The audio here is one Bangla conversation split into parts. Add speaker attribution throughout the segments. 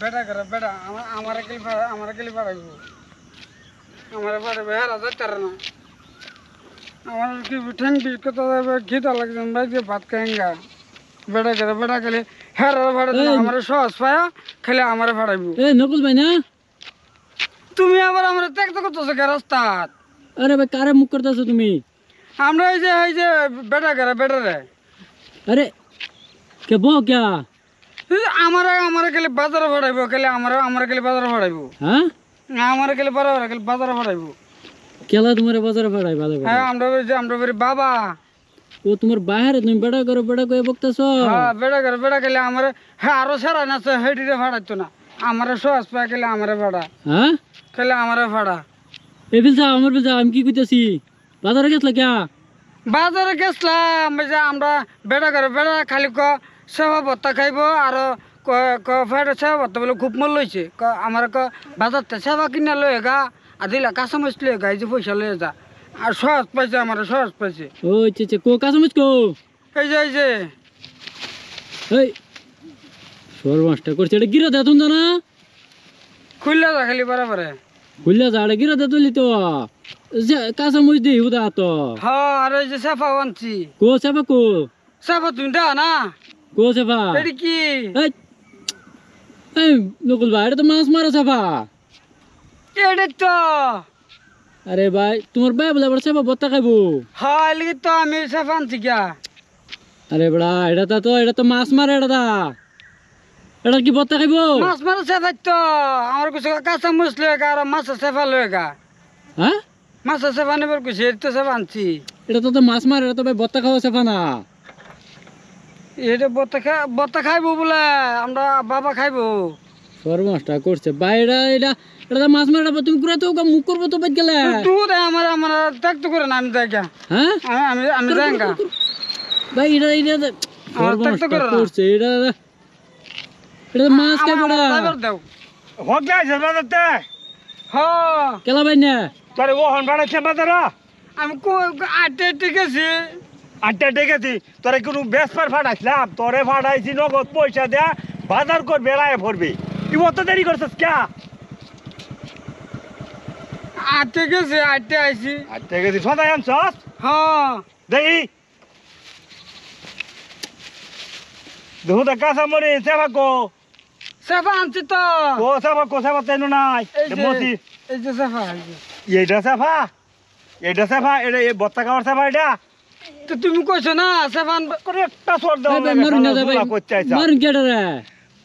Speaker 1: বেটা করে বেটা আমার গেলি পাড়াইব আমার পাড়াইবে হেরা যাইতারে না আমার কি ঠ্যাং বিস্কুট ঘিতা লাগছে ভাই দিয়ে ভাত খাইঙ্গা বেটা করে বেটা খেলে হেরা ভাড়া আমার সহজ পায়া খেলে আমার ভাড়াইব
Speaker 2: এই নকুল ভাই না
Speaker 1: তুমি আবার আমার ত্যাগ করতেছো কে রাস্তাত
Speaker 2: আরে ভাই কারে মুখ করতেছো তুমি
Speaker 1: আমরা এই যে বেটা করে বেটা রে
Speaker 2: আরে কে বো क्या
Speaker 1: আমার গেলে বাজারে ভাড়াইব খেলে আমার গেলে বাজারে ভাড়াইব
Speaker 2: হ্যাঁ
Speaker 1: আমার গেলে বাজারে ভাড়াইব
Speaker 2: কেলা তোমার বাজারে ভাড়াই ভালো
Speaker 1: হ্যাঁ আমরা বলি বাবা
Speaker 2: ও তোমার বাইরে তুমি বেড়া করো বেড়া করে বকতেছো
Speaker 1: হ্যাঁ বেড়া গেলে আমার হ্যাঁ আরো সারা না হেঁটিরে ভাড়াইতো না আমার সহজ পায় গেলে আমারে ভাড়া
Speaker 2: হ্যাঁ
Speaker 1: খেলে আমারে ভাড়া
Speaker 2: এ বিলসা আমার বিলসা আমি কি কইতাছি বাজারে গেছলা কে
Speaker 1: বাজারে গেছলাম যে আমরা বেড়া খালি সেবা ভত্তা খাইব আর ফেটে সেবা ভত্তা বলে খুব মূল্য হয়েছে আমার বাজারতে সেবা কিনা লয়ে গা আর দিলা কাঁচামচ লয়ে গা এই যে পয়সা লয়ে যা আর সহজ পাইছে আমার সহজ পাইছে
Speaker 2: ও আচ্ছা কো কাঁচামচ কো
Speaker 1: এই যে
Speaker 2: এই সর্বনাশটা করছে এটা গিরা দে তুমি না
Speaker 1: খুললে যা খালি বারে
Speaker 2: খুললে যা এটা গিরা দে তুলি তো কাঁচামচ দি হুদা তো
Speaker 1: হ্যাঁ আর এই যে সেফা আনছি
Speaker 2: কো সেবা কো
Speaker 1: সেফা তুমি দেওয়া না
Speaker 2: কো সেবা
Speaker 1: এটি কি
Speaker 2: এই নকুল ভাই এটা তো মাছ মারা সেবা
Speaker 1: এটি তো
Speaker 2: আরে ভাই তোমার ভাই বলে আবার সেবা ভত্তা খাইবো
Speaker 1: হ্যাঁ এলিগে তো আমি সেফা আনছি গা
Speaker 2: আরে বড়া এটা তো মাছ মারে এটা কি ভত্তা খাইবো
Speaker 1: মাছ মারা সেফা তো আমার কিছু কাঁচামচ লয়ে গা আর মাছের সেফা লয়ে গা
Speaker 2: হ্যাঁ
Speaker 1: মাছের সেফা নেবার কিছু এটি তো সেফা আনছি
Speaker 2: এটা তো মাছ মারে এটা তো ভাই ভত্তা খাওয়া সেফা না
Speaker 1: এটা বত্তা খাইবো বলে আমরা বাবা খাইবো
Speaker 2: সর্বনাশটা করছে ভাই এটা তো মাছ মারে তুমি পুরা তো মুখ করবো তো বাদ গেলে
Speaker 1: তুই আমার ত্যাগ করে না আমি যাই গা
Speaker 2: হ্যাঁ
Speaker 1: আমি যাই গা
Speaker 2: ভাই এটা
Speaker 1: আমার ত্যাগ তো করে না
Speaker 2: করছে এটা মাছ খাইবো না
Speaker 1: দাও
Speaker 3: হোক যাইছে বাজারতে
Speaker 1: হ্যাঁ
Speaker 2: কেলা ভাই না
Speaker 3: তোরে ও হন বাড়াইছে বাজার
Speaker 1: আমি আটে ঠিক আছে
Speaker 3: আটটা ডেকেছি তোরে কোনো বেসপার ফাটাইছিলাম তোরে ফাটাইছি নগদ পয়সা দেয়া বাজার কর বেড়ায় ভরবি তুই অত দেরি করছিস কে
Speaker 1: আটে গেছে আটে আইছি
Speaker 3: আটটা গেছি সদাই আনছস
Speaker 1: হ্যাঁ
Speaker 3: দেখি দেখো তো কাঁচা মরি সেবা কো
Speaker 1: সেফা আনছি তো
Speaker 3: কো সেবা তেন নাই মসি
Speaker 1: এই যে সেফা
Speaker 3: এইটা সেফা এটা এই বত্তা খাওয়ার সেফা এটা
Speaker 1: তো তুমি কইছো না সেফা
Speaker 3: করে একটা সর দাও
Speaker 2: মারুন না ভাই মারুন কেডা রে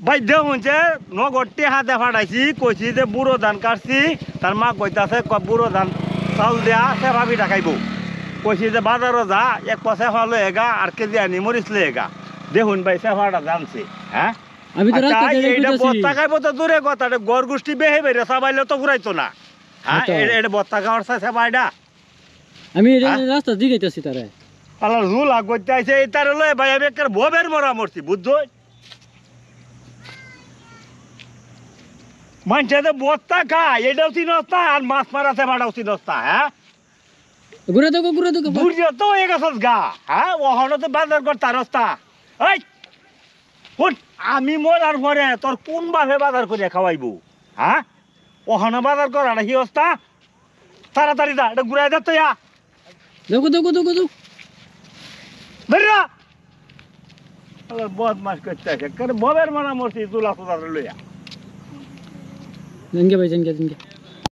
Speaker 3: ভাই দেহ হচ্ছে নগদটি হাতে ফাটাইছি কইছি যে বুড়ো ধান কাটছি তার মা কইতাছে বুড়ো ধান চাউল দেয়া সেফা পিঠা খাইব কইছি যে বাজারও যা এক সেফা লয়ে গা আর কেজি আনি মরিচ লয়ে গা দেখুন ভাই সেফাটা জানছি হ্যাঁ
Speaker 2: আমি তো রাস্তা দিয়ে
Speaker 3: এটা
Speaker 2: কইতাছি
Speaker 3: বত্তা খাইব তো দূরে কথা গড় গোষ্ঠী বেহে বেরে সবাইলে তো ঘুরাইতো না হ্যাঁ এটা বত্তা খাওয়ার সেফা এটা
Speaker 2: আমি রাস্তা দিয়ে কইতাছি তারে
Speaker 3: আল্লাহ রুল আগতে আইছে এই তার লয়ে ভাই আমি একটা ভবের মরা মরছি বুঝছো মানছে তো বত্তা খায় এটাও চিনস্তা আর মাছ মারা সেবাটাও চিনস্তা হ্যাঁ
Speaker 2: ঘুরে দেখো
Speaker 3: বুঝছো তো এ গেছস গা হ্যাঁ ওখানে তো বাজার করতা রাস্তা এই শুন আমি মরার পরে তোর কোন ভাবে বাজার করে খাওয়াইবো হ্যাঁ ওখানে বাজার করা না হিস্তা তাড়াতাড়ি যা এটা ঘুরাই দে তো ইয়া
Speaker 2: দেখো
Speaker 3: বেরিয়া বদমাস করতে আছে ভবের মরা মরছি তুলা সুদা লইয়া
Speaker 2: জেনকে ভাই জেনকে